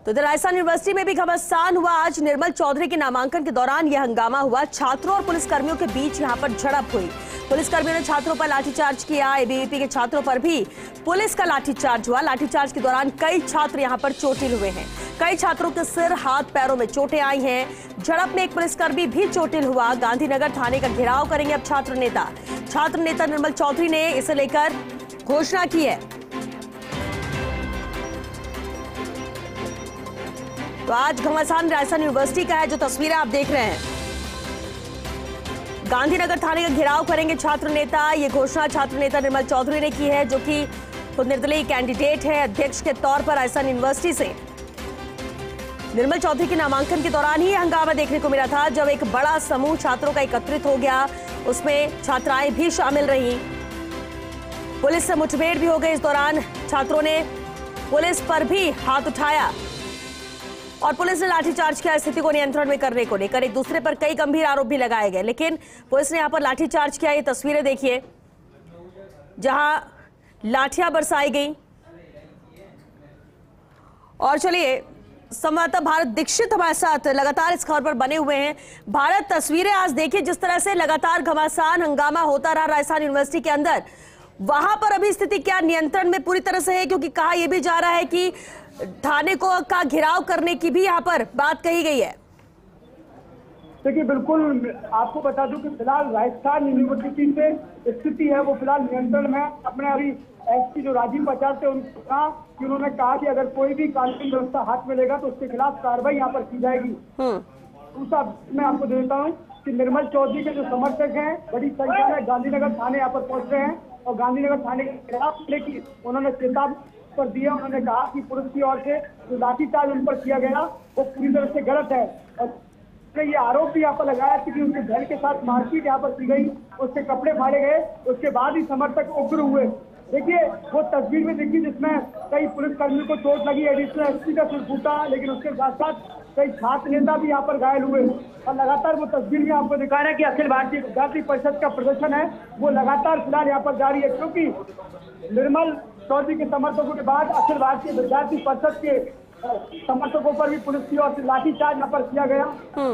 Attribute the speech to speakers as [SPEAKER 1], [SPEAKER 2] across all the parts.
[SPEAKER 1] तो इधर राजस्थान यूनिवर्सिटी में भी घमासान हुआ। आज निर्मल चौधरी के नामांकन के दौरान यह हंगामा हुआ। छात्रों और पुलिसकर्मियों के बीच यहां पर झड़प हुई। पुलिसकर्मियों ने छात्रों पर लाठीचार्ज किया। एबीवीपी के छात्रों पर भी पुलिस का लाठीचार्ज हुआ। लाठीचार्ज के दौरान कई छात्र यहां पर चोटिल हुए हैं। कई छात्रों के सिर, हाथ, पैरों में चोटें आई हैं। झड़प में एक पुलिसकर्मी भी चोटिल हुआ। गांधीनगर थाने का घेराव करेंगे अब छात्र नेता। छात्र नेता निर्मल चौधरी ने इसे लेकर घोषणा की है। तो आज घमासान राजस्थान यूनिवर्सिटी का है, जो तस्वीरें आप देख रहे हैं। गांधीनगर थाने का घेराव करेंगे छात्र नेता। ये घोषणा छात्र नेता निर्मल चौधरी ने की है, जो कि खुद निर्दलीय कैंडिडेट है अध्यक्ष के तौर पर राजस्थान यूनिवर्सिटी से। निर्मल चौधरी के नामांकन के दौरान ही हंगामा देखने को मिला था, जब एक बड़ा समूह छात्रों का एकत्रित हो गया। उसमें छात्राएं भी शामिल रहीं। पुलिस से मुठभेड़ भी हो गई। इस दौरान छात्रों ने पुलिस पर भी हाथ उठाया और पुलिस ने लाठीचार्ज किया। स्थिति को नियंत्रण में करने को लेकर एक दूसरे पर कई गंभीर आरोप भी लगाए गए, लेकिन पुलिस ने यहां पर लाठीचार्ज किया। ये तस्वीरें देखिए, जहां लाठियां बरसाई गई। और चलिए, संवाददाता भारत दीक्षित हमारे साथ लगातार इस खबर पर बने हुए हैं। भारत, तस्वीरें आज देखिए, जिस तरह से लगातार घमासान हंगामा होता रहा राजस्थान यूनिवर्सिटी के अंदर, वहां पर अभी स्थिति क्या नियंत्रण में पूरी तरह से है? क्योंकि कहा यह भी जा रहा है कि थाने को का घेराव करने की भी यहाँ पर बात कही गई है।
[SPEAKER 2] देखिए, बिल्कुल आपको बता दूं कि फिलहाल राजस्थान यूनिवर्सिटी से स्थिति है वो फिलहाल नियंत्रण में। अपने अभी एसपी जो राजीव प्रसाद थे उनको कहा कि उन्होंने कहा कि अगर कोई भी कानूनी व्यवस्था हाथ में लेगा तो उसके खिलाफ कार्रवाई यहाँ पर की जाएगी। दूसरा मैं आपको देता हूँ कि निर्मल चौधरी के जो समर्थक हैं बड़ी संख्या में गांधीनगर थाने यहाँ पर पहुंच रहे हैं और गांधीनगर थाने के खिलाफ उन्होंने चेतावनी पर दिया। उन्होंने कहा कि पुलिस की ओर से जो लाठीचार्ज उन पर किया गया वो पूरी तरह से गलत है। और ये आरोप भी यहाँ पर लगाया कि उनके बहन के साथ मारपीट यहाँ पर की गई, उसके कपड़े फाड़े गए, उसके बाद ही समर्थक उग्र हुए। देखिए, वो तस्वीर में देखिए जिसमें कई पुलिसकर्मियों को चोट लगी, एडिशनल एसपी का सिर फूटा, लेकिन उसके साथ साथ कई छात्र नेता भी यहाँ पर घायल हुए। और लगातार वो तस्वीर में आपको दिखा रहा है कि अखिल भारतीय विद्यार्थी परिषद का प्रदर्शन है वो लगातार फिलहाल यहाँ पर जारी है, क्योंकि निर्मल चौधरी के समर्थकों के बाद अखिल भारतीय विद्यार्थी परिषद के समर्थकों पर भी पुलिस की ओर से लाठीचार्ज यहाँ पर किया गया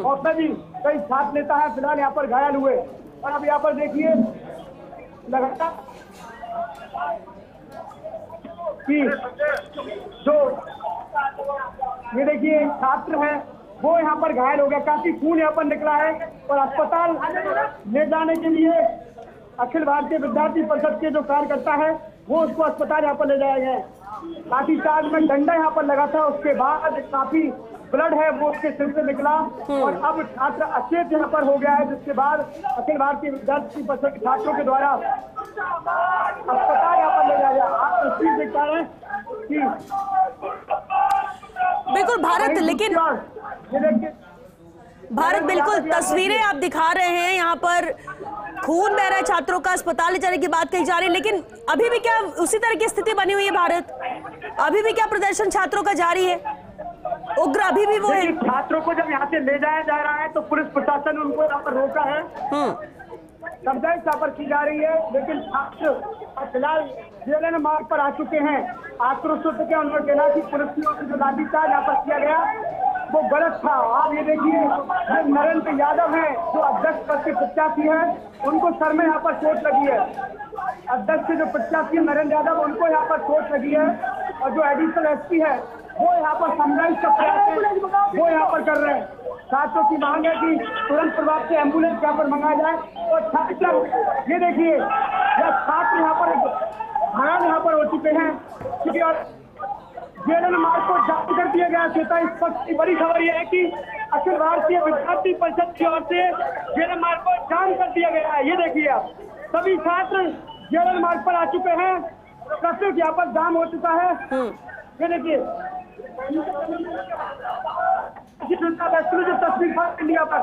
[SPEAKER 2] और सभी कई छात्र नेता हैं फिलहाल यहाँ पर घायल हुए। और अब यहाँ पर देखिए लगातार कि जो ये देखिए छात्र हैं वो यहाँ पर घायल हो गया, काफी खून यहाँ पर निकला है और अस्पताल ले जाने के लिए अखिल भारतीय विद्यार्थी परिषद के जो कार्यकर्ता है वो उसको अस्पताल यहाँ पर ले जाया गया। लाठीचार्ज में डंडा यहाँ पर लगा था, उसके बाद काफी ब्लड है वो उसके सिर से निकला और अब छात्र अचेत यहाँ पर हो गया है, जिसके बाद अखिल भारतीय विद्यार्थी परिषद के छात्रों के द्वारा अस्पताल यहाँ पर ले जाया गया। आप तस्वीर देख पा रहे हैं कि
[SPEAKER 1] बिल्कुल भारत, लेकिन भारत बिल्कुल तस्वीरें आप दिखा रहे हैं, यहाँ पर खून बह रहा है, छात्रों का अस्पताल ले जाने की बात कही जा रही है, लेकिन अभी भी क्या उसी तरह की स्थिति बनी हुई है? भारत, अभी भी क्या प्रदर्शन छात्रों का जारी है? उग्र अभी भी वो है?
[SPEAKER 2] छात्रों को जब यहाँ से ले जाया जा रहा है तो पुलिस प्रशासन ने उनको यहाँ पर रोका है, समझाइश यहाँ पर की जा रही है, लेकिन छात्र फिलहाल जेल मार्ग पर आ चुके हैं। आक्रोश हो चुके हैं। उन्होंने कहा कि पुलिस की ओर से जो लाठीचार्ज यहाँ पर किया गया वो गलत था। आप ये देखिए, ये नरेंद्र यादव है जो अध्यक्ष पद के प्रत्याशी है, उनको सर में यहाँ पर चोट लगी है। अध्यक्ष के जो प्रत्याशी नरेंद्र यादव उनको यहाँ पर चोट लगी है और जो एडिशनल एसपी है वो यहाँ पर समझाइश का प्रयास वो यहाँ पर कर रहे हैं। छात्रों की मांग है कि तुरंत प्रभाव से एम्बुलेंस यहाँ पर मंगाया जाए और छात्र ये देखिए छात्र यहाँ पर घायल यहाँ पर हो चुके हैं क्योंकि जेएलएन मार्ग को जाम कर दिया गया। चेता इस वक्त की बड़ी खबर यह है कि अखिल भारतीय विद्यार्थी परिषद की ओर से जेएलएन मार्ग को जाम कर दिया गया है। ये देखिए आप सभी छात्र जेएलएन मार्ग पर आ चुके हैं, ट्रैफिक यहाँ पर जाम हो चुका है। ये देखिए जो तस्वीर इंडिया पर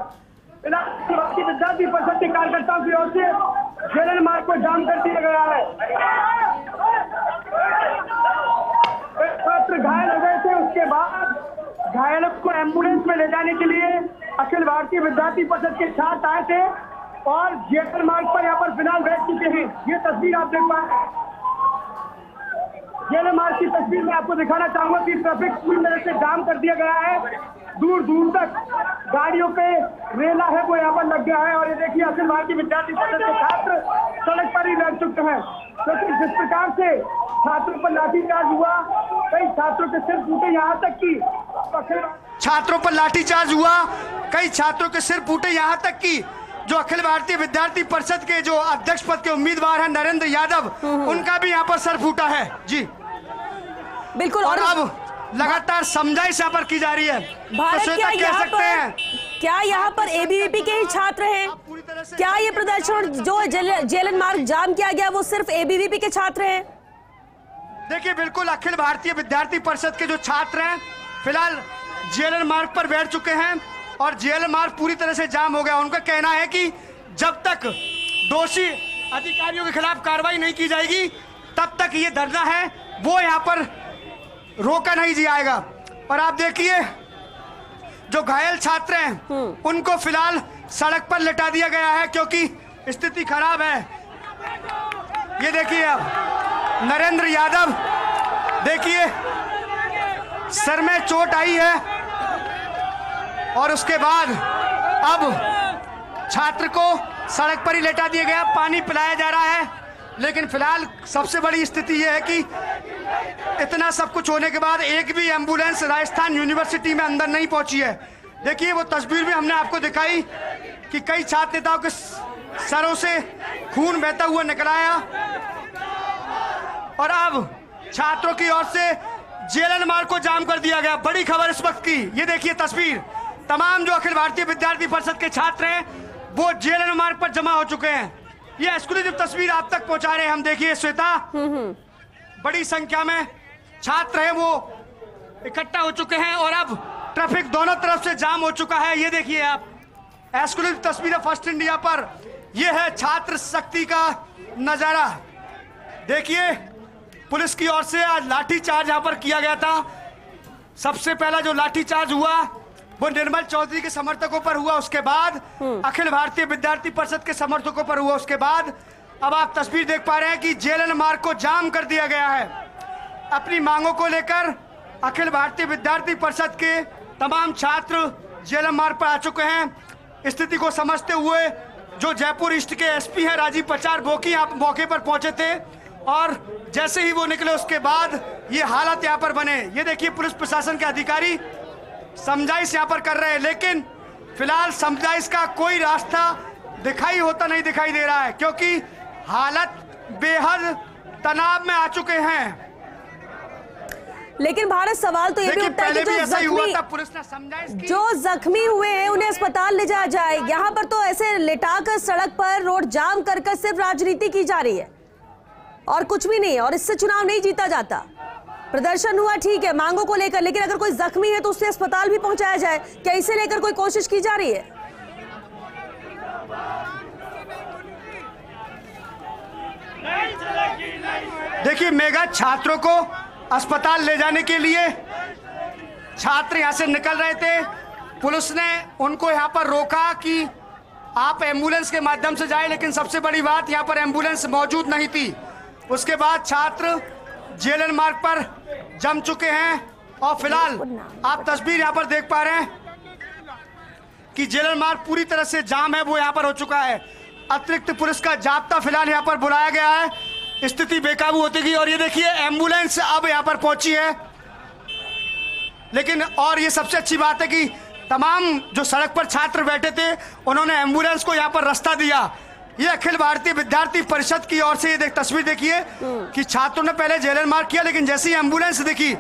[SPEAKER 2] विद्यार्थी परिषद के कार्यकर्ताओं की ओर से जेएलएन मार्ग को जाम कर दिया गया है। छात्र घायल हो गए थे, उसके बाद घायलों को एम्बुलेंस में ले जाने के लिए अखिल भारतीय विद्यार्थी परिषद के छात्र आए थे और जेएलएन मार्ग पर यहाँ पर फिलहाल बैठ चुके हैं। ये तस्वीर आप देख पा रहे हैं। जेएलएन मार्ग की तस्वीर मैं आपको दिखाना चाहूंगा कि ट्रैफिक पूरी तरह से जाम कर दिया गया है। दूर दूर तक गाड़ियों पे रेला है वो यहाँ पर लग गया है। और ये देखिए अखिल भारतीय विद्यार्थी परिषद के छात्र सड़क पर ही बैठ चुके हैं, क्योंकि जिस प्रकार से छात्रों पर लाठीचार्ज हुआ, कई छात्रों के सिर फूटे, यहाँ तक कि
[SPEAKER 3] छात्रों पर लाठीचार्ज हुआ, कई छात्रों के सिर फूटे, यहाँ तक कि जो अखिल भारतीय विद्यार्थी परिषद के जो अध्यक्ष पद के उम्मीदवार हैं नरेंद्र यादव, उनका भी यहाँ पर सर फूटा है। जी
[SPEAKER 1] बिल्कुल।
[SPEAKER 3] और अब लगातार समझाइश यहाँ पर की जा रही है।
[SPEAKER 1] भारत
[SPEAKER 3] तो
[SPEAKER 1] क्या यहाँ पर एबीवीपी के ही छात्र हैं? क्या ये प्रदर्शन जो जेएलएन मार्ग जाम किया गया वो सिर्फ एबीवीपी के छात्र हैं?
[SPEAKER 3] देखिए बिल्कुल अखिल भारतीय विद्यार्थी परिषद के जो छात्र हैं फिलहाल जेएलएन मार्ग पर बैठ चुके हैं और जेएलएन मार्ग पूरी तरह से जाम हो गया। उनका कहना है कि जब तक दोषी अधिकारियों के खिलाफ कार्रवाई नहीं की जाएगी तब तक ये धरना है वो यहाँ पर रोका नहीं जाएगा। और आप देखिए जो घायल छात्र हैं उनको फिलहाल सड़क पर लिटा दिया गया है क्योंकि स्थिति खराब है। ये देखिए अब नरेंद्र यादव, देखिए सर में चोट आई है और उसके बाद अब छात्र को सड़क पर ही लेटा दिया गया, पानी पिलाया जा रहा है। लेकिन फिलहाल सबसे बड़ी स्थिति यह है कि इतना सब कुछ होने के बाद एक भी एम्बुलेंस राजस्थान यूनिवर्सिटी में अंदर नहीं पहुंची है। देखिए वो तस्वीर भी हमने आपको दिखाई कि कई छात्र नेताओं के सरों से खून बहता हुआ निकल आया और अब छात्रों की ओर से जेएलएन मार्ग को जाम कर दिया गया। बड़ी खबर इस वक्त की, ये देखिए तस्वीर, तमाम जो अखिल भारतीय विद्यार्थी परिषद के छात्र हैं वो जेएलएन मार्ग पर जमा हो चुके हैं। ये एक्सक्लूसिव तस्वीर आप तक पहुंचा रहे हैं हम। देखिए श्वेता, बड़ी संख्या में छात्र हैं वो इकट्ठा हो चुके हैं और अब ट्रैफिक दोनों तरफ से जाम हो चुका है। ये देखिए आप एक्सक्लूसिव तस्वीर है फर्स्ट इंडिया पर। यह है छात्र शक्ति का नजारा। देखिए पुलिस की ओर से आज लाठीचार्ज यहाँ पर किया गया था। सबसे पहला जो लाठीचार्ज हुआ वो निर्मल चौधरी के समर्थकों पर हुआ, उसके बाद अखिल भारतीय विद्यार्थी परिषद के समर्थकों पर हुआ, उसके बाद अब आप तस्वीर देख पा रहे हैं कि जेएलएन मार्ग को जाम कर दिया गया है। अपनी मांगों को लेकर अखिल भारतीय विद्यार्थी परिषद के तमाम छात्र जेएलएन मार्ग पर आ चुके हैं। स्थिति को समझते हुए जो जयपुर ईस्ट के एसपी हैं राजीव पचार वो की यहाँ मौके पर पहुंचे थे और जैसे ही वो निकले उसके बाद ये हालात यहाँ पर बने। ये देखिए पुलिस प्रशासन के अधिकारी समझाइश यहाँ पर कर रहे हैं, लेकिन फिलहाल समझाइश का कोई रास्ता दिखाई होता नहीं दिखाई दे रहा है क्योंकि हालत बेहद तनाव में आ चुके हैं।
[SPEAKER 1] लेकिन भारत सवाल तो ये भी उठता है कि जो जख्मी हुए हैं उन्हें अस्पताल ले जाया जाए। यहाँ पर तो ऐसे लिटाकर सड़क पर रोड जाम कर सिर्फ राजनीति की जा रही है और कुछ भी नहीं, और इससे चुनाव नहीं जीता जाता। प्रदर्शन हुआ ठीक है मांगों को लेकर, लेकिन अगर कोई जख्मी है तो उसे अस्पताल भी पहुंचाया जाए। क्या इसे लेकर कोई कोशिश की जा रही है?
[SPEAKER 3] देखिए मेगा छात्रों को अस्पताल ले जाने के लिए छात्र यहां से निकल रहे थे। पुलिस ने उनको यहां पर रोका कि आप एम्बुलेंस के माध्यम से जाएं, लेकिन सबसे बड़ी बात यहां पर एम्बुलेंस मौजूद नहीं थी। उसके बाद छात्र जेएलएन मार्ग पर जम चुके हैं और फिलहाल आप तस्वीर यहां पर देख पा रहे हैं कि जेएलएन मार्ग पूरी तरह से जाम है वो यहां पर हो चुका है। अतिरिक्त पुलिस का जाब्ता फिलहाल यहां पर बुलाया गया है, स्थिति बेकाबू होती गई। और ये देखिए एम्बुलेंस अब यहां पर पहुंची है, लेकिन और ये सबसे अच्छी बात है कि तमाम जो सड़क पर छात्र बैठे थे उन्होंने एम्बुलेंस को यहां पर रास्ता दिया। ये अखिल भारतीय विद्यार्थी परिषद की ओर से ये तस्वीर देखिए कि छात्रों ने पहले जेएलएन मार्ग किया, लेकिन जैसे ही एम्बुलेंस दिखी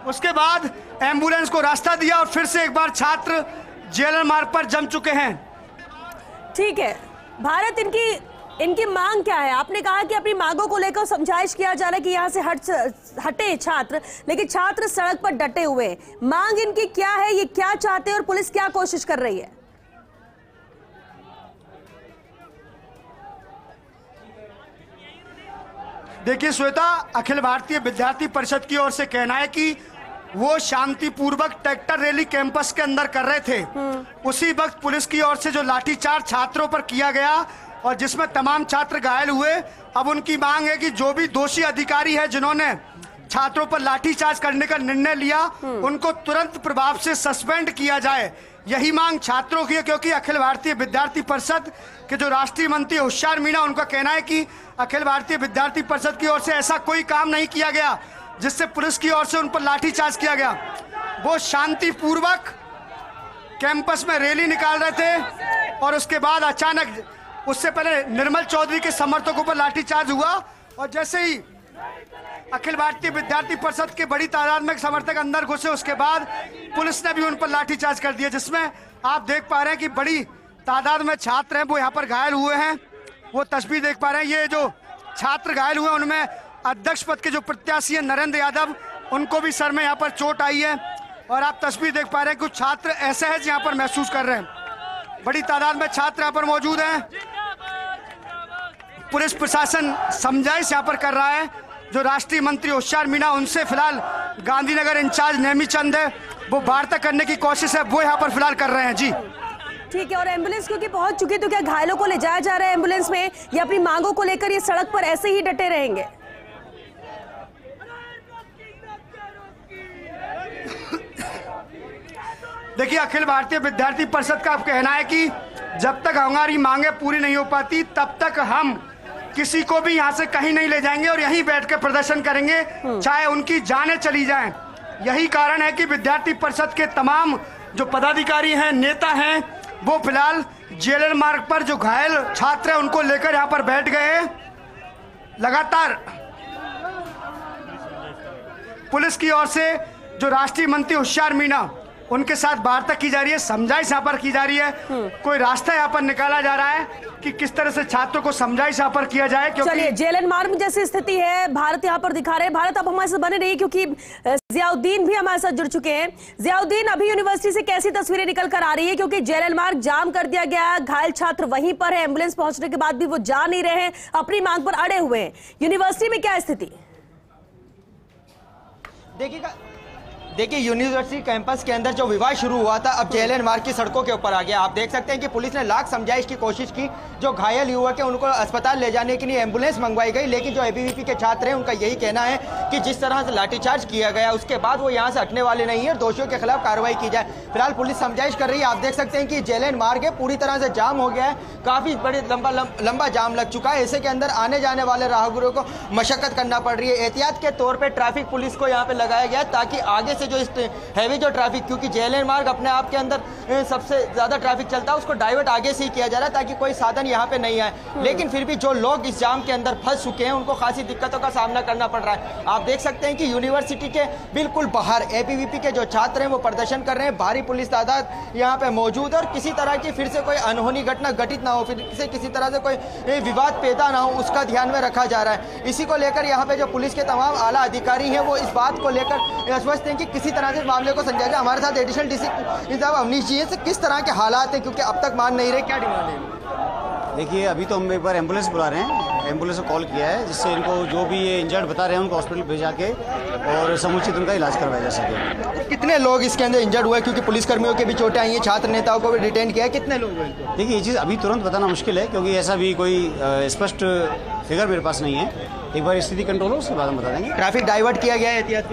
[SPEAKER 3] उसके बाद एम्बुलेंस को रास्ता दिया और फिर से एक बार छात्र जेएलएन मार्ग पर जम चुके हैं।
[SPEAKER 1] ठीक है भारत, इनकी मांग क्या है? आपने कहा कि अपनी मांगों को लेकर समझाइश किया जा रहा है कि यहाँ से हटे छात्र, लेकिन छात्र सड़क पर डटे हुए हैं। मांग इनकी क्या है, ये क्या चाहते हैं और पुलिस क्या कोशिश कर रही है?
[SPEAKER 3] देखिए श्वेता, अखिल भारतीय विद्यार्थी परिषद की ओर से कहना है कि वो शांतिपूर्वक ट्रैक्टर रैली कैंपस के अंदर कर रहे थे। उसी वक्त पुलिस की ओर से जो लाठीचार्ज छात्रों पर किया गया और जिसमें तमाम छात्र घायल हुए, अब उनकी मांग है कि जो भी दोषी अधिकारी है जिन्होंने छात्रों पर लाठीचार्ज करने का निर्णय लिया, उनको तुरंत प्रभाव से सस्पेंड किया जाए। यही मांग छात्रों की है, क्योंकि अखिल भारतीय विद्यार्थी परिषद के जो राष्ट्रीय मंत्री होशियार मीणा, उनका कहना है कि अखिल भारतीय विद्यार्थी परिषद की ओर से ऐसा कोई काम नहीं किया गया जिससे पुलिस की ओर से उन पर लाठीचार्ज किया गया। वो शांतिपूर्वक कैंपस में रैली निकाल रहे थे और उसके बाद अचानक, उससे पहले निर्मल चौधरी के समर्थकों पर लाठीचार्ज हुआ और जैसे ही अखिल भारतीय विद्यार्थी परिषद के बड़ी तादाद में समर्थक अंदर घुसे, उसके बाद पुलिस ने भी उन पर लाठीचार्ज कर दिया, जिसमें आप देख पा रहे हैं कि बड़ी तादाद में छात्र हैं वो यहाँ पर घायल हुए हैं। वो तस्वीर देख पा रहे हैं, ये जो छात्र घायल हुए उनमें अध्यक्ष पद के जो प्रत्याशी हैं नरेंद्र यादव, उनको भी सर में यहाँ पर चोट आई है। और आप तस्वीर देख पा रहे हैं कुछ छात्र ऐसे हैं यहाँ पर महसूस कर रहे हैं। बड़ी तादाद में छात्र यहाँ पर मौजूद हैं। पुलिस प्रशासन समझाइश यहाँ पर कर रहा है। जो राष्ट्रीय मंत्री होशियार मीणा, उनसे फिलहाल गांधीनगर इंचार्ज नेमीचंद है, वो वार्ता करने की कोशिश है, वो यहाँ पर फिलहाल कर रहे हैं। जी
[SPEAKER 1] ठीक है। और एम्बुलेंस क्योंकि पहुंच चुकी, तो क्या घायलों को ले जाया जा रहा है एम्बुलेंस में, या अपनी मांगों को लेकर ये सड़क पर ऐसे ही डटे रहेंगे?
[SPEAKER 3] देखिए, अखिल भारतीय विद्यार्थी परिषद का कहना है कि जब तक हमारी मांगे पूरी नहीं हो पाती तब तक हम किसी को भी यहाँ से कहीं नहीं ले जाएंगे और यहीं बैठ कर प्रदर्शन करेंगे, चाहे उनकी जानें चली जाएं। यही कारण है कि विद्यार्थी परिषद के तमाम जो पदाधिकारी हैं, नेता हैं, वो फिलहाल जेएलएन मार्ग पर जो घायल छात्र हैं उनको लेकर यहाँ पर बैठ गए हैं। लगातार पुलिस की ओर से जो राष्ट्रीय मंत्री होशियार मीणा, उनके साथ वार्ता की जा रही है, समझाइश यहाँ पर की जा रही है। कोई रास्ता यहाँ पर निकाला जा रहा है कि किस तरह से छात्रों को समझाइश यहाँ पर किया जाए।
[SPEAKER 1] चलिए, जेएलएन मार्ग में जैसी स्थिति है, भारत यहाँ पर दिखा रहे हैं। भारत अब हमारे साथ बने रही, क्योंकि जियाउद्दीन भी हमारे साथ जुड़ चुके हैं। जियाउद्दीन, अभी यूनिवर्सिटी से कैसी तस्वीरें निकल कर आ रही है, क्योंकि जेएलएन मार्ग जाम कर दिया गया, घायल छात्र वहीं पर है, एम्बुलेंस पहुंचने के बाद भी वो जा नहीं रहे हैं, अपनी मांग पर अड़े हुए हैं। यूनिवर्सिटी में क्या स्थिति?
[SPEAKER 4] देखिए, यूनिवर्सिटी कैंपस के अंदर जो विवाद शुरू हुआ था, अब जेएलएन मार्ग की सड़कों के ऊपर आ गया। आप देख सकते हैं कि पुलिस ने लाख समझाइश की कोशिश की। जो घायल युवक है उनको अस्पताल ले जाने के लिए एम्बुलेंस मंगवाई गई, लेकिन जो एबीवीपी के छात्र हैं उनका यही कहना है कि जिस तरह से लाठीचार्ज किया गया उसके बाद वो यहाँ से हटने वाले नहीं है और दोषियों के खिलाफ कार्रवाई की जाए। फिलहाल पुलिस समझाइश कर रही है। आप देख सकते हैं कि जेएलएन मार्ग है पूरी तरह से जाम हो गया है, काफ़ी बड़े लंबा जाम लग चुका है। ऐसे के अंदर आने जाने वाले राहगीरों को मशक्कत करना पड़ रही है। एहतियात के तौर पर ट्रैफिक पुलिस को यहाँ पे लगाया गया है, ताकि आगे से जो हैवी जो ट्रैफिक, क्योंकि जेएलएन मार्ग अपने आप के अंदर सबसे ज़्यादा ट्रैफिक चलता है, उसको डाइवर्ट आगे से ही किया जा रहा है ताकि कोई साधन यहाँ पे नहीं आए। लेकिन फिर भी जो लोग इस जाम के अंदर फंस चुके हैं उनको खासी दिक्कतों का सामना करना पड़ रहा है। आप देख सकते हैं कि यूनिवर्सिटी के बिल्कुल बाहर एबीवीपी के जो छात्र हैं वो प्रदर्शन कर रहे हैं। भारी पुलिस तादाद यहाँ पे मौजूद है और किसी तरह की फिर से कोई अनहोनी घटना घटित ना हो, फिर से किसी तरह से कोई विवाद पैदा ना हो, उसका ध्यान में रखा जा रहा है। इसी को लेकर यहाँ पे जो पुलिस के तमाम आला अधिकारी हैं वो इस बात को लेकर आश्वस्त हैं कि किसी तरह से मामले को समझा जाए। हमारे साथ एडिशनल डीसी अवनीश जी है। किस तरह के हालात हैं, क्योंकि अब तक मान नहीं रहे, क्या डिमांड है?
[SPEAKER 5] देखिए, अभी तो हम एक बार एम्बुलेंस बुला रहे हैं, एम्बुलेंस को कॉल किया है, जिससे इनको जो भी ये इंजर्ड बता रहे हैं उनको हॉस्पिटल भेजा के और समुचित उनका इलाज करवाया जा सके।
[SPEAKER 4] कितने लोग इसके अंदर इंजर्ड हुए, क्योंकि पुलिसकर्मियों के भी चोटें आई हैं, छात्र नेताओं को भी डिटेन किया है, कितने लोग हुए?
[SPEAKER 5] देखिए, ये चीज़ अभी तुरंत बताना मुश्किल है, क्योंकि ऐसा भी कोई स्पष्ट फिगर मेरे पास नहीं है। एक बार स्थिति कंट्रोल हो उसके बाद हम बता देंगे।
[SPEAKER 4] ट्रैफिक डाइवर्ट किया गया है एहतियात?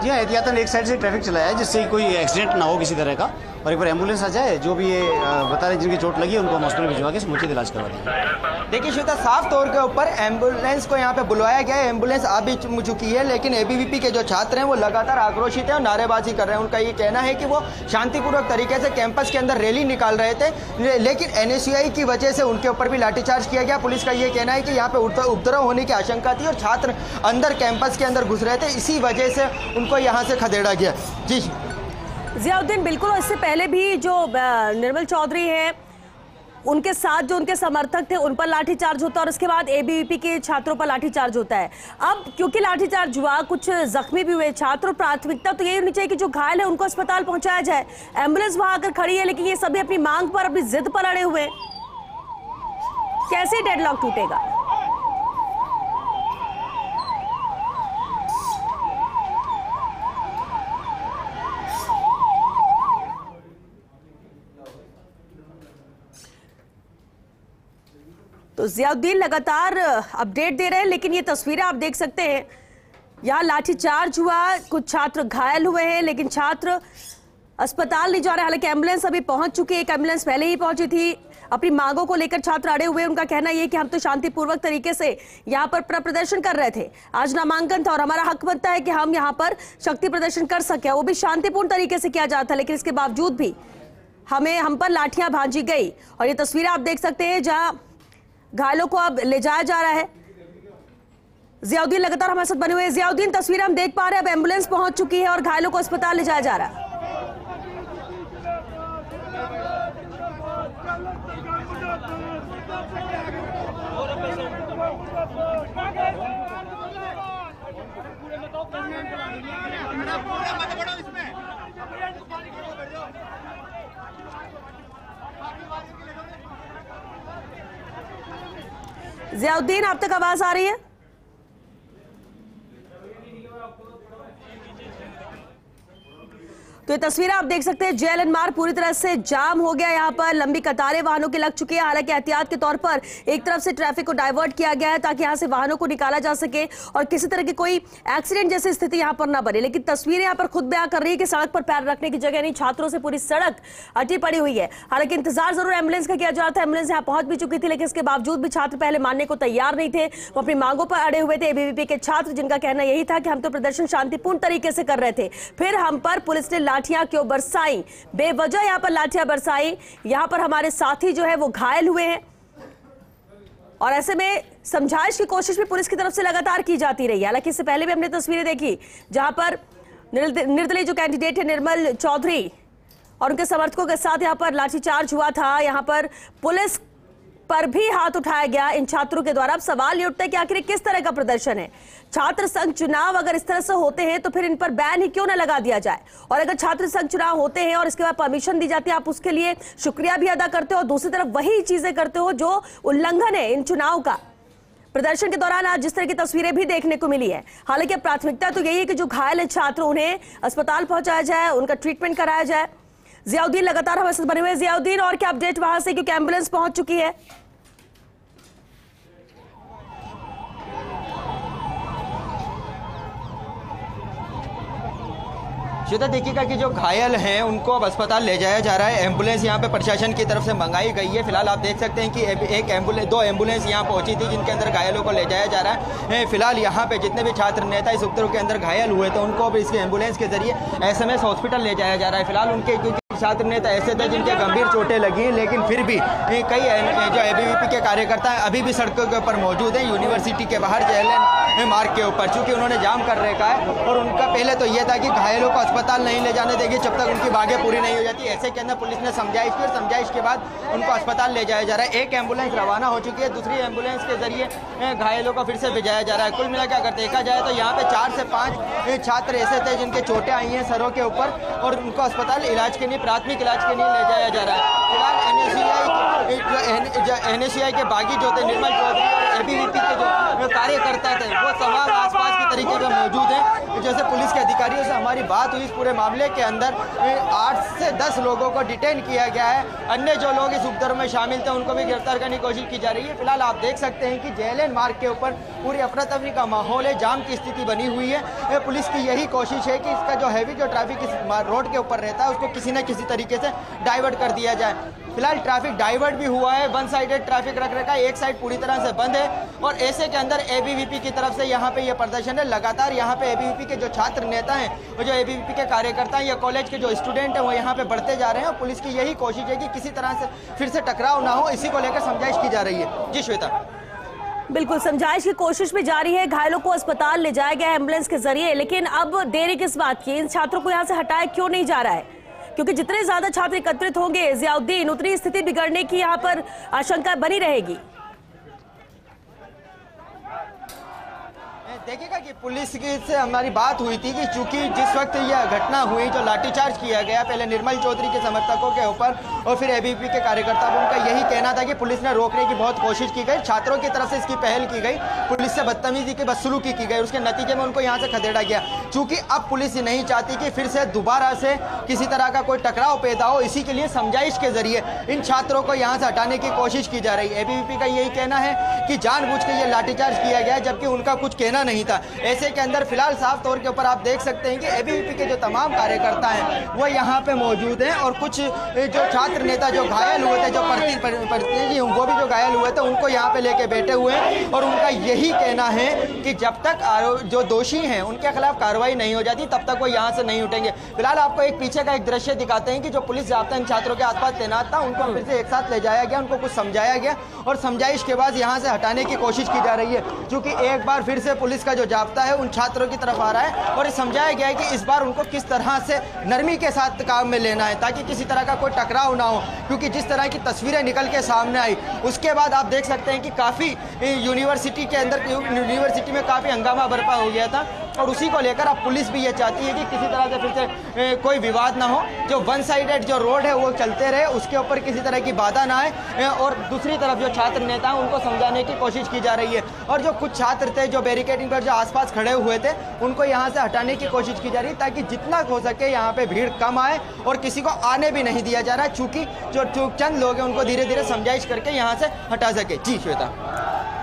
[SPEAKER 5] जी हाँ, एहतियातन एक साइड से ट्रैफिक चलाया है, जिससे कोई एक्सीडेंट ना हो किसी तरह का, और एक बार एम्बुलेंस आ जाए, जो भी ये बता रहे जिनकी चोट लगी है उनको हॉस्पिटल भिजवा के समुचित इलाज करवा देंगे।
[SPEAKER 4] देखिए श्वेता, साफ तौर के ऊपर एम्बुलेंस को यहाँ पे बुलवाया गया है, एम्बुलेंस आ भी चुकी है, लेकिन एबीवीपी के जो छात्र हैं वो लगातार आक्रोशित हैं और नारेबाजी कर रहे हैं। उनका ये कहना है कि वो शांतिपूर्वक तरीके से कैंपस के अंदर रैली निकाल रहे थे, लेकिन एनएसयूआई की वजह से उनके ऊपर भी लाठीचार्ज किया गया। पुलिस का ये कहना है कि यहाँ पे उपद्रव होने की आशंका थी और छात्र अंदर कैंपस के अंदर घुस रहे थे, इसी वजह से उनको यहाँ से खदेड़ा गया। जी
[SPEAKER 1] जियाउद्दीन, बिल्कुल। इससे पहले भी जो निर्मल चौधरी हैं उनके साथ जो उनके समर्थक थे उन पर लाठीचार्ज होता है और उसके बाद एबीवीपी के छात्रों पर लाठीचार्ज होता है। अब क्योंकि लाठीचार्ज हुआ, कुछ जख्मी भी हुए छात्र, प्राथमिकता तो यही होनी चाहिए कि जो घायल है उनको अस्पताल पहुंचाया जाए। एम्बुलेंस वहां आकर खड़ी है, लेकिन ये सभी अपनी मांग पर, अपनी जिद पर अड़े हुए। कैसे डेडलॉक टूटेगा? तो जियाउद्दीन लगातार अपडेट दे रहे हैं, लेकिन ये तस्वीरें आप देख सकते हैं यहाँ लाठीचार्ज हुआ, कुछ छात्र घायल हुए हैं, लेकिन छात्र अस्पताल नहीं जा रहे। हालांकि एम्बुलेंस अभी पहुंच चुकी है, एक एम्बुलेंस पहले ही पहुंची थी। अपनी मांगों को लेकर छात्र अड़े हुए। उनका कहना यह कि हम तो शांतिपूर्वक तरीके से यहाँ पर प्रदर्शन कर रहे थे। आज नामांकन था और हमारा हक बनता है कि हम यहाँ पर शक्ति प्रदर्शन कर सके, वो भी शांतिपूर्ण तरीके से किया जाता, लेकिन इसके बावजूद भी हम पर लाठियां भांजी गई। और ये तस्वीरें आप देख सकते हैं जहां घायलों को अब ले जाया जा रहा है। जियाउद्दीन लगातार हमारे साथ बने हुए हैं। जियाउद्दीन, तस्वीरें हम देख पा रहे हैं, अब एम्बुलेंस पहुंच चुकी है और घायलों को अस्पताल ले जाया जा रहा है। जियाउद्दीन, आप तक आवाज आ रही है? तो ये तस्वीरें आप देख सकते हैं, जेएलएन मार्ग पूरी तरह से जाम हो गया। यहाँ पर लंबी कतारें वाहनों की लग चुकी है। हालांकि एहतियात के तौर पर एक तरफ से ट्रैफिक को डाइवर्ट किया गया है ताकि यहाँ से वाहनों को निकाला जा सके और किसी तरह की कोई एक्सीडेंट जैसी स्थिति यहाँ पर ना बने। लेकिन तस्वीरें यहाँ पर खुद बयां कर रही है कि सड़क पर पैर रखने की जगह नहीं, छात्रों से पूरी सड़क अटी पड़ी हुई है। हालांकि इंतजार जरूर एम्बुलेंस का किया जा रहा था, एम्बुलेंस यहाँ पहुंच भी चुकी थी, लेकिन इसके बावजूद भी छात्र पहले मानने को तैयार नहीं थे। वो अपनी मांगों पर अड़े हुए थे। एबीवीपी के छात्र, जिनका कहना यही था कि हम तो प्रदर्शन शांतिपूर्ण तरीके से कर रहे थे, फिर हम पर पुलिस ने लाठियां क्यों बरसाई, बेवजह यहां पर लाठियां बरसाई। यहां पर हमारे साथी जो है वो घायल हुए हैं और ऐसे में समझाइश की कोशिश भी पुलिस की तरफ से लगातार की जाती रही। हालांकि इससे पहले भी हमने तस्वीरें देखी जहां पर निर्दलीय जो कैंडिडेट है निर्मल चौधरी और उनके समर्थकों के साथ यहां पर लाठीचार्ज हुआ था। यहां पर पुलिस पर भी हाथ उठाया गया इन छात्रों के द्वारा। अब सवाल ये उठता है कि आखिर किस तरह का प्रदर्शन है। छात्र संघ चुनाव अगर इस तरह से होते हैं तो फिर इन पर बैन ही क्यों ना लगा दिया जाए। और अगर छात्र संघ चुनाव होते हैं और इसके बाद परमिशन दी जाती है, आप उसके लिए शुक्रिया भी अदा करते हो और दूसरी तरफ वही चीजें करते हो जो उल्लंघन है इन चुनाव का। प्रदर्शन के दौरान आज जिस तरह की तस्वीरें भी देखने को मिली है। हालांकि प्राथमिकता तो यही है कि जो घायल है छात्र, उन्हें अस्पताल पहुंचाया जाए, उनका ट्रीटमेंट कराया जाए। जियाउद्दीन लगातार हमारे साथ बने हुए। जियाउद्दीन, और क्या अपडेट वहां से, क्योंकि एम्बुलेंस पहुंच चुकी है?
[SPEAKER 4] श्वेता, देखिएगा कि जो घायल हैं उनको अब अस्पताल ले जाया जा रहा है। एम्बुलेंस यहाँ पे प्रशासन की तरफ से मंगाई गई है। फिलहाल आप देख सकते हैं कि एक एम्बुलेंस, दो एम्बुलेंस यहाँ पहुंची थी जिनके अंदर घायलों को ले जाया जा रहा है। फिलहाल यहाँ पे जितने भी छात्र नेता इस उपद्रव के अंदर घायल हुए थे उनको अब इसके एम्बुलेंस के जरिए एसएमएस हॉस्पिटल ले जाया जा रहा है। फिलहाल उनके, क्योंकि छात्र नेता ऐसे थे जिनके गंभीर चोटें लगी हैं, लेकिन फिर भी कई जो एबीवीपी के कार्यकर्ता हैं अभी भी सड़कों के ऊपर मौजूद हैं। यूनिवर्सिटी के बाहर जेएलएन मार्ग के ऊपर, चूंकि उन्होंने जाम कर रखा है और उनका पहले तो यह था कि घायलों को अस्पताल नहीं ले जाने देंगे जब तक उनकी मांगें पूरी नहीं हो जाती। ऐसे के अंदर पुलिस ने समझाइश की और समझाइश के बाद उनको अस्पताल ले जाया जा रहा है। एक एम्बुलेंस रवाना हो चुकी है, दूसरी एम्बुलेंस के जरिए घायलों को फिर से भेजाया जा रहा है। कुल मिलाकर अगर देखा जाए तो यहाँ पे 4 से 5 छात्र ऐसे थे जिनके चोटें आई हैं सरों के ऊपर और उनको अस्पताल इलाज के लिए, प्राथमिक इलाज के लिए ले जाया जा रहा है। फिलहाल एनएसयूआई के बागी जो थे निर्मल चौधरी और एबीवीपी के जो कार्यकर्ता थे वो तमाम आसपास के तरीके से मौजूद हैं। जैसे पुलिस के अधिकारियों से हमारी बात हुई, इस पूरे मामले के अंदर 8 से 10 लोगों को डिटेन किया गया है। अन्य जो लोग इस उपद्रव में शामिल थे उनको भी गिरफ्तार करने की कोशिश की जा रही है। फिलहाल आप देख सकते हैं कि जेएलएन मार्ग के ऊपर पूरी अफरा तफरी का माहौल है, जाम की स्थिति बनी हुई है। पुलिस की यही कोशिश है कि इसका जो हैवी जो ट्रैफिक इस रोड के ऊपर रहता है उसको किसी न किसी तरीके से डाइवर्ट कर दिया जाए। फिलहाल ट्रैफिक डाइवर्ट भी हुआ है, वन साइडेड ट्रैफिक रख रखा है, एक साइड पूरी तरह से बंद है और ऐसे के अंदर एबीवीपी की तरफ से यहाँ पे ये प्रदर्शन है। लगातार यहाँ पे एबीवीपी के जो छात्र नेता हैं और जो एबीवीपी के कार्यकर्ता हैं या कॉलेज के जो स्टूडेंट हैं वो यहाँ पे बढ़ते जा रहे हैं और पुलिस की यही कोशिश है कि किसी तरह से फिर से टकराव ना हो, इसी को लेकर समझाइश की जा रही है। जी श्वेता।
[SPEAKER 1] बिल्कुल, समझाइश की कोशिश भी जारी है। घायलों को अस्पताल ले जाया गया एम्बुलेंस के जरिए, लेकिन अब देरी किस बात की? इन छात्रों को यहाँ से हटाया क्यों नहीं जा रहा है? क्योंकि जितने ज्यादा छात्र एकत्रित होंगे जियाउद्दीन, उतनी स्थिति बिगड़ने की यहाँ पर आशंका बनी रहेगी।
[SPEAKER 4] देखिएगा कि पुलिस की से हमारी बात हुई थी कि चूंकि जिस वक्त यह घटना हुई, जो लाठीचार्ज किया गया पहले निर्मल चौधरी के समर्थकों के ऊपर और फिर एबीवीपी के कार्यकर्ता, उनका यही कहना था कि पुलिस ने रोकने की बहुत कोशिश की गई, छात्रों की तरफ से इसकी पहल की गई, पुलिस से बदतमीजी की बदसलूकी की गई, उसके नतीजे में उनको यहाँ से खदेड़ा गया। चूंकि अब पुलिस नहीं चाहती कि फिर से दोबारा से किसी तरह का कोई टकराव पैदा हो, इसी के लिए समझाइश के जरिए इन छात्रों को यहाँ से हटाने की कोशिश की जा रही है। एबीवीपी का यही कहना है कि जानबूझ के ये लाठीचार्ज किया गया, जबकि उनका कुछ कहना नहीं था। ऐसे के अंदर फिलहाल साफ तौर के ऊपर आप देख सकते हैं कि एबीवीपी के जो तमाम कार्यकर्ता हैं वो यहाँ पे मौजूद हैं, और कुछ जो छात्र नेता जो घायल हुए थे, जो प्रतिनिधि वो भी जो घायल हुए थे, उनको यहाँ पे लेके बैठे हुए हैं। और उनका यही कहना है कि जब तक जो दोषी हैं उनके खिलाफ कार्रवाई नहीं हो जाती तब तक वो यहाँ से नहीं उठेंगे। फिलहाल आपको एक पीछे का एक दृश्य दिखाते हैं कि जो पुलिस जाब्ता इन छात्रों के आसपास तैनात था, उनको फिर से एक साथ ले जाया गया, उनको कुछ समझाया गया और समझाइश के बाद यहाँ से हटाने की कोशिश की जा रही है। क्योंकि एक बार फिर से पुलिस का जो जाब्ता है उन छात्रों की तरफ आ रहा है और समझाया गया है कि इस बार उनको किस तरह से नरमी के साथ काम में लेना है ताकि किसी तरह का कोई टकराव ना हो। क्योंकि जिस तरह की तस्वीरें निकल के सामने आई उसके बाद आप देख सकते हैं कि काफ़ी यूनिवर्सिटी के अंदर यूनिवर्सिटी में काफ़ी हंगामा बर्पा हो गया था, और उसी को लेकर अब पुलिस भी ये चाहती है कि किसी तरह से फिर से कोई विवाद ना हो, जो वन साइडेड जो रोड है वो चलते रहे, उसके ऊपर किसी तरह की बाधा ना आए। और दूसरी तरफ जो छात्र नेता हैं उनको समझाने की कोशिश की जा रही है, और जो कुछ छात्र थे जो बैरिकेडिंग पर जो आसपास खड़े हुए थे उनको यहाँ से हटाने की कोशिश की जा रही है ताकि जितना हो सके यहाँ पे भीड़ कम आए और किसी को आने भी नहीं दिया जा रहा है, चूँकि जो चंद लोग हैं उनको धीरे धीरे समझाइश करके यहाँ से हटा सके। जी श्वेता,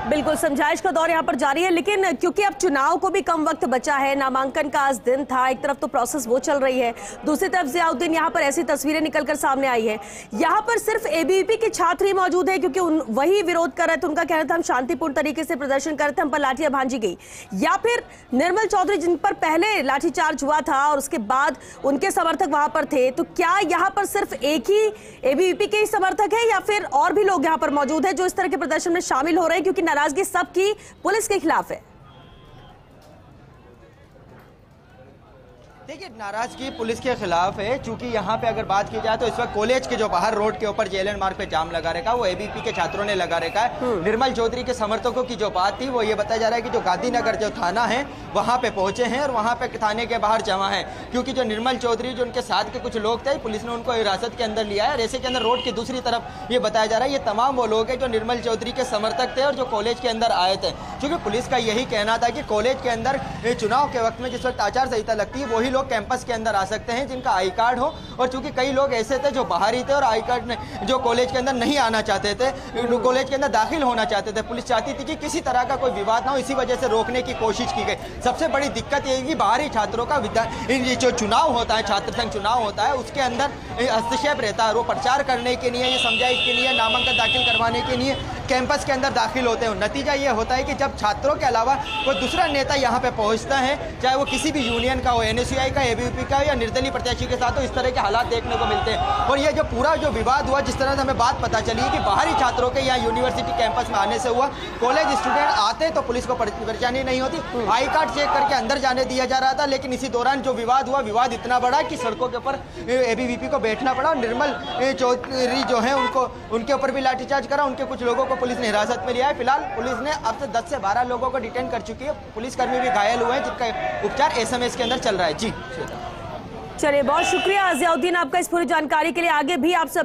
[SPEAKER 1] बिल्कुल समझाइश का दौर यहाँ पर जारी है, लेकिन क्योंकि अब चुनाव को भी कम वक्त बचा है, नामांकन का आज दिन था, एक तरफ तो प्रोसेस वो चल रही है, दूसरी तरफ जियाउद्दीन यहाँ पर ऐसी तस्वीरें निकलकर सामने आई है। यहाँ पर सिर्फ एबीवीपी के छात्र ही मौजूद है क्योंकि वही विरोध कर रहे थे, उनका कहना था हम शांतिपूर्ण तरीके से प्रदर्शन कर रहे थे, हम पर लाठियां भांजी गई, या फिर निर्मल चौधरी जिन पर पहले लाठीचार्ज हुआ था और उसके बाद उनके समर्थक वहां पर थे, तो क्या यहाँ पर सिर्फ एक ही एबीवीपी के ही समर्थक है या फिर और भी लोग यहाँ पर मौजूद है जो इस तरह के प्रदर्शन में शामिल हो रहे हैं, क्योंकि नाराजगी सबकी पुलिस के खिलाफ है?
[SPEAKER 4] देखिए, नाराजगी पुलिस के खिलाफ है, चूंकि यहाँ पे अगर बात की जाए तो इस वक्त कॉलेज के जो बाहर रोड के ऊपर जेएलएन मार्ग पे जाम लगा रखा है वो एबीवीपी के छात्रों ने लगा रखा है। निर्मल चौधरी के समर्थकों की जो बात थी वो ये बताया जा रहा है कि जो गांधीनगर जो थाना है वहाँ पे पहुंचे हैं और वहाँ पे थाने के बाहर जमा है, क्योंकि जो निर्मल चौधरी जो उनके साथ के कुछ लोग थे पुलिस ने उनको हिरासत के अंदर लिया है। और ऐसे के अंदर रोड की दूसरी तरफ ये बताया जा रहा है ये तमाम वो लोग हैं जो निर्मल चौधरी के समर्थक थे और जो कॉलेज के अंदर आए थे, क्योंकि पुलिस का यही कहना था कि कॉलेज के अंदर चुनाव के वक्त में जिस वक्त आचार संहिता लगती है वही लोग कैंपस के अंदर आ सकते हैं जिनका आई कार्ड हो, और चूंकि कई लोग ऐसे थे जो बाहरी थे और आई कार्ड जो कॉलेज के अंदर नहीं आना चाहते थे, कॉलेज के अंदर दाखिल होना चाहते थे, पुलिस चाहती थी कि किसी तरह का कोई विवाद ना हो, इसी वजह से रोकने की कोशिश की गई। सबसे बड़ी दिक्कत ये है कि बाहरी छात्रों का जो चुनाव होता है, छात्र संघ चुनाव होता है, उसके अंदर हस्तक्षेप रहता है, वो प्रचार करने के लिए, ये समझाइश के लिए, नामांकन दाखिल करवाने के लिए कैंपस के अंदर दाखिल होते हैं। नतीजा ये होता है कि जब छात्रों के अलावा कोई दूसरा नेता यहाँ पे पहुँचता है, चाहे वो किसी भी यूनियन का हो, एनएसयूआई का, एबीवीपी का या निर्दलीय प्रत्याशी के साथ, तो इस तरह के हालात देखने को मिलते हैं। और ये जो पूरा जो विवाद हुआ, जिस तरह से हमें बात पता चली कि बाहरी छात्रों के यहाँ यूनिवर्सिटी कैंपस में आने से हुआ, कॉलेज स्टूडेंट आते तो पुलिस को परेशानी नहीं होती, आई कार्ड चेक करके अंदर जाने दिया जा रहा था। लेकिन इसी दौरान जो विवाद हुआ, विवाद इतना बड़ा कि सड़कों के ऊपर एबीवीपी को बैठना पड़ा। निर्मल चौधरी जो है उनके ऊपर भी लाठीचार्ज करा, उनके कुछ लोगों को पुलिस ने हिरासत में लिया है। फिलहाल पुलिस ने अब से 10 से 12 लोगों को डिटेन कर चुकी है, पुलिसकर्मी भी घायल हुए हैं जिनका उपचार एसएमएस के अंदर चल रहा है। जी
[SPEAKER 1] चलिए, बहुत शुक्रिया जियाउद्दीन आपका इस पूरी जानकारी के लिए। आगे भी आप सब